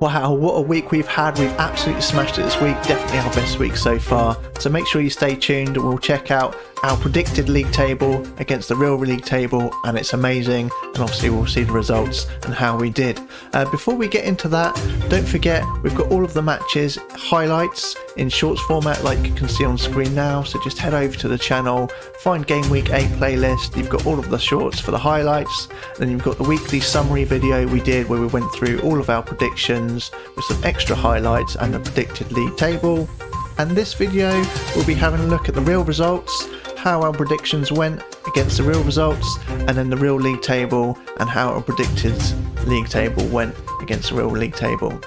Wow, what a week we've had. We've absolutely smashed it this week. Definitely our best week so far. So make sure you stay tuned and we'll check out our predicted league table against the real league table, and it's amazing. And obviously we'll see the results and how we did. Before we get into that, don't forget we've got all of the matches highlights in shorts format like you can see on screen now. So just head over to the channel, find Game Week 8 playlist. You've got all of the shorts for the highlights. Then you've got the weekly summary video we did where we went through all of our predictions with some extra highlights and the predicted league table. And this video we'll be having a look at the real results, how our predictions went against the real results, and then the real league table and how our predicted league table went against the real league table.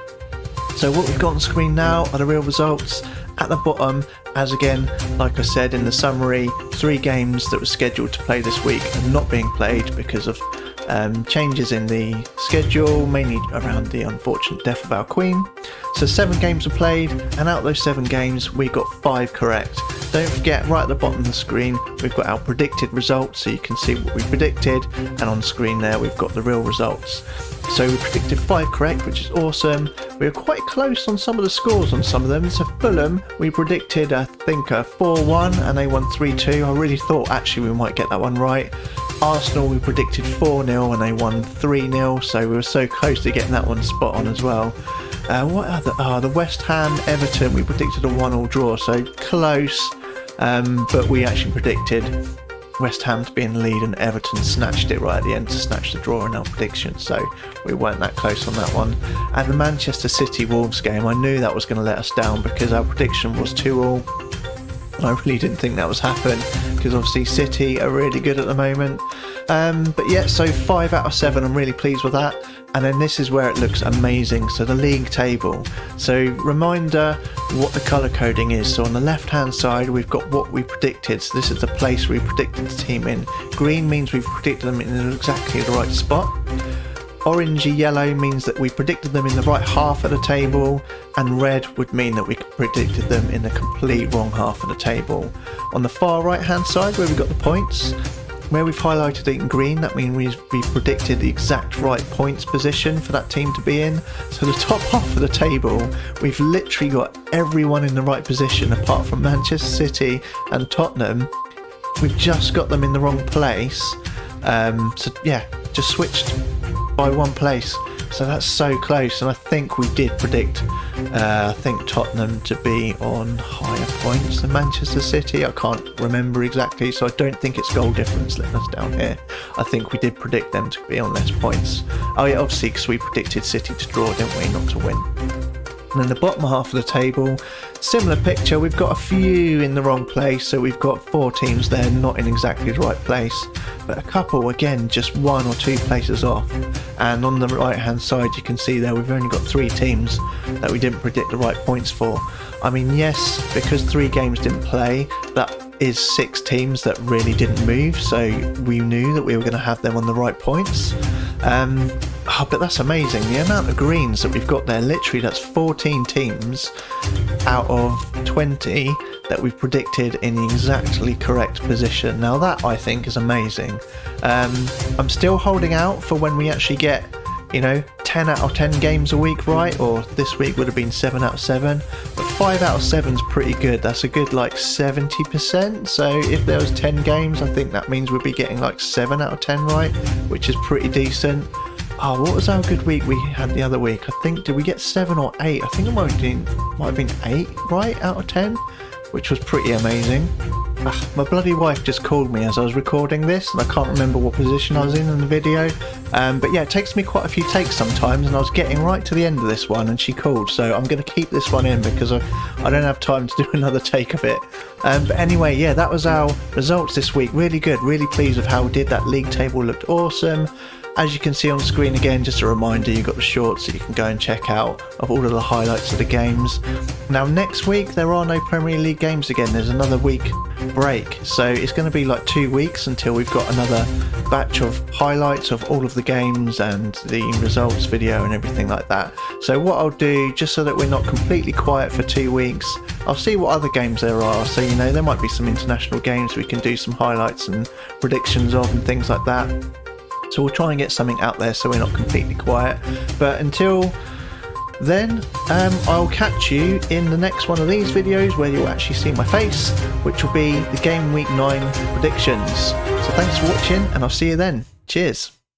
So what we've got on screen now are the real results. At the bottom, as again, like I said in the summary, 3 games that were scheduled to play this week are not being played because of changes in the schedule, mainly around the unfortunate death of our Queen. So 7 games were played, and out of those 7 games we got 5 correct. Don't forget, right at the bottom of the screen we've got our predicted results, so you can see what we predicted, and on screen there we've got the real results. So we predicted 5 correct, which is awesome. We were quite close on some of the scores on some of them. So Fulham, we predicted I think a 4-1 and they won 3-2. I really thought actually we might get that one right. Arsenal, we predicted 4-0 and they won 3-0, so we were so close to getting that one spot on as well. What other? The West Ham Everton, we predicted a 1-1 draw, so close, but we actually predicted West Ham to be in the lead and Everton snatched it right at the end to snatch the draw in our prediction, so we weren't that close on that one. And the Manchester City Wolves game, I knew that was going to let us down because our prediction was 2-2. I really didn't think that was happen because obviously City are really good at the moment. But yeah, so 5 out of 7, I'm really pleased with that. And then this is where it looks amazing. So the league table. So reminder what the colour coding is. So on the left hand side we've got what we predicted. So this is the place we predicted the team in. Green means we've predicted them in exactly the right spot. Orangey yellow means that we predicted them in the right half of the table, and red would mean that we predicted them in the complete wrong half of the table. On the far right hand side where we've got the points, where we've highlighted it in green, that means we predicted the exact right points position for that team to be in. So the top half of the table, we've literally got everyone in the right position apart from Manchester City and Tottenham. We've just got them in the wrong place. So yeah, just switched by 1 place, so that's so close. And I think we did predict I think Tottenham to be on higher points than Manchester City. I can't remember exactly, so I don't think it's goal difference letting us down here. I think we did predict them to be on less points. Oh yeah, obviously because we predicted City to draw, didn't we, not to win. And then the bottom half of the table, similar picture, we've got a few in the wrong place, so we've got 4 teams there not in exactly the right place, but a couple again just 1 or 2 places off. And on the right hand side you can see there we've only got 3 teams that we didn't predict the right points for. I mean, yes, because 3 games didn't play, that is 6 teams that really didn't move, so we knew that we were going to have them on the right points. But that's amazing, the amount of greens that we've got there. Literally that's 14 teams out of 20 that we've predicted in the exactly correct position. Now that I think is amazing. I'm still holding out for when we actually get, you know, 10 out of 10 games a week right, or this week would have been 7 out of 7, but 5 out of 7 is pretty good. That's a good like 70%, so if there was 10 games I think that means we'd be getting like 7 out of 10 right, which is pretty decent. Oh, what was our good week we had the other week? I think, did we get 7 or 8? I think it might have been 8 right out of 10, which was pretty amazing. My bloody wife just called me as I was recording this, and I can't remember what position I was in the video. But yeah, it takes me quite a few takes sometimes, and I was getting right to the end of this one and she called, so I'm going to keep this one in because I don't have time to do another take of it. But anyway, yeah, that was our results this week. Really good, really pleased with how we did. That league table looked awesome. As you can see on screen again, just a reminder, you've got the shorts that you can go and check out of all of the highlights of the games. Now next week there are no Premier League games again, there's another week break, so it's going to be like 2 weeks until we've got another batch of highlights of all of the games and the results video and everything like that. So what I'll do, just so that we're not completely quiet for 2 weeks, I'll see what other games there are. So, you know, there might be some international games we can do some highlights and predictions of and things like that. So we'll try and get something out there so we're not completely quiet. But until then I'll catch you in the next one of these videos where you'll actually see my face, which will be the Game Week 9 predictions. So thanks for watching, and I'll see you then. Cheers.